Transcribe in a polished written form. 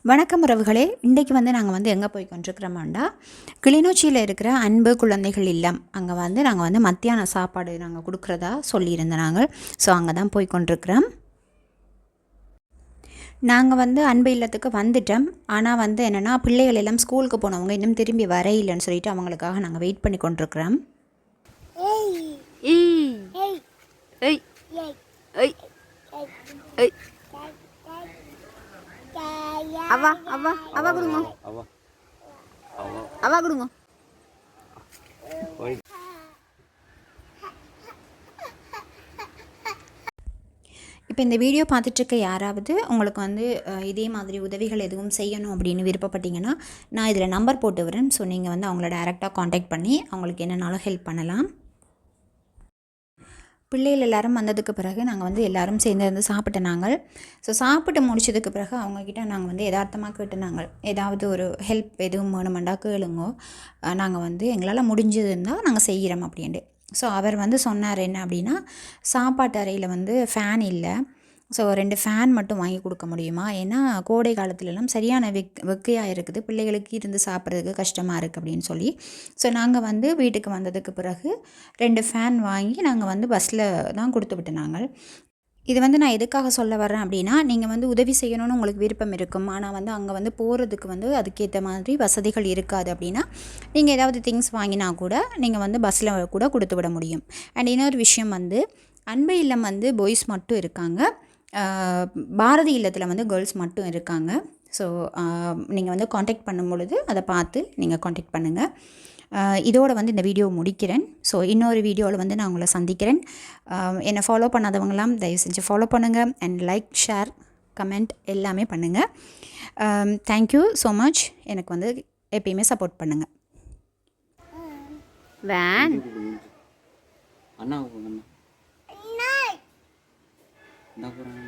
வணக்கம் உறவுகளே. இன்றைக்கு நாங்கள் எங்கே போய் கொண்டிருக்கிறோம்டா, கிளிநொச்சியில் இருக்கிற அன்பு குழந்தைகள் இல்லம். அங்கே நாங்கள் மத்தியான சாப்பாடு நாங்கள் கொடுக்குறதா சொல்லியிருந்தோம் நாங்கள். ஸோ அங்கே தான் போய் கொண்டிருக்கிறோம். நாங்கள் அன்பு இல்லத்துக்கு வந்துட்டோம். ஆனால் என்னென்னா, பிள்ளைகள் எல்லாம் ஸ்கூலுக்கு போனவங்க இன்னும் திரும்பி வரையில்லைன்னு சொல்லிட்டு அவங்களுக்காக நாங்கள் வெயிட் பண்ணி கொண்டிருக்கிறோம். அவா அவா அவா கொடுங்க, அவா கொடுங்க. இப்போ இந்த வீடியோ பார்த்துட்ருக்க யாராவது உங்களுக்கு இதே மாதிரி உதவிகள் எதுவும் செய்யணும் அப்படின்னு விருப்பப்பட்டீங்கன்னா, நான் இதில் நம்பர் போட்டு வரேன். ஸோ நீங்கள் அவங்கள டைரெக்டாக காண்டாக்ட் பண்ணி அவங்களுக்கு என்னென்னாலும் ஹெல்ப் பண்ணலாம். பிள்ளைகள் எல்லோரும் வந்ததுக்கு பிறகு நாங்கள் எல்லோரும் சேர்ந்து சாப்பிட்டு நாங்கள். ஸோ சாப்பிட்டு முடிச்சதுக்கு பிறகு அவங்கக்கிட்ட நாங்கள் யதார்த்தமாக கேட்டு நாங்கள் ஏதாவது ஒரு ஹெல்ப் எதுவும் வேணுமெண்டா கேளுங்கோ, நாங்கள் எங்களால் முடிஞ்சதுன்னா நாங்கள் செய்கிறோம் அப்படின்ட்டு. ஸோ அவர் சொன்னார் என்ன அப்படின்னா, சாப்பாட்டு அறையில் ஃபேன் இல்லை, ஸோ 2 ஃபேன் மட்டும் வாங்கி கொடுக்க முடியுமா, ஏன்னா கோடை காலத்துலலாம் சரியான வெக்கையாக இருக்குது, பிள்ளைகளுக்கு இருந்து சாப்பிட்றதுக்கு கஷ்டமாக இருக்குது அப்படின்னு சொல்லி. ஸோ நாங்கள் வீட்டுக்கு வந்ததுக்கு பிறகு 2 ஃபேன் வாங்கி நாங்கள் பஸ்ஸில் தான் கொடுத்து விட்டு நாங்கள். இது நான் எதுக்காக சொல்ல வர்றேன் அப்படின்னா, நீங்கள் உதவி செய்யணும்னு உங்களுக்கு விருப்பம் இருக்கும், ஆனால் அங்கே போகிறதுக்கு அதுக்கேற்ற மாதிரி வசதிகள் இருக்காது அப்படின்னா, நீங்கள் ஏதாவது திங்ஸ் வாங்கினா கூட நீங்கள் பஸ்ஸில் கூட கொடுத்து விட முடியும். அண்ட் இன்னொரு விஷயம் அன்பு இல்லம் பாய்ஸ் மட்டும் இருக்காங்க, பாரதி இல்லத்தில் கேர்ள்ஸ் மட்டும் இருக்காங்க. ஸோ நீங்கள் காண்டாக்ட் பண்ணும் பொழுது அதை பார்த்து நீங்கள் காண்டாக்ட் பண்ணுங்கள். இதோடு இந்த வீடியோ முடிக்கிறேன். ஸோ இன்னொரு வீடியோவில் நான் உங்களை சந்திக்கிறேன். என்னை ஃபாலோ பண்ணாதவங்களாம் தயவு செஞ்சு ஃபாலோ பண்ணுங்கள். அண்ட் லைக், ஷேர், கமெண்ட் எல்லாமே பண்ணுங்கள். Thank you so much. எனக்கு எப்பயுமே சப்போர்ட் பண்ணுங்கள். வேன் அண்ணா என்ன போகிறாங்க.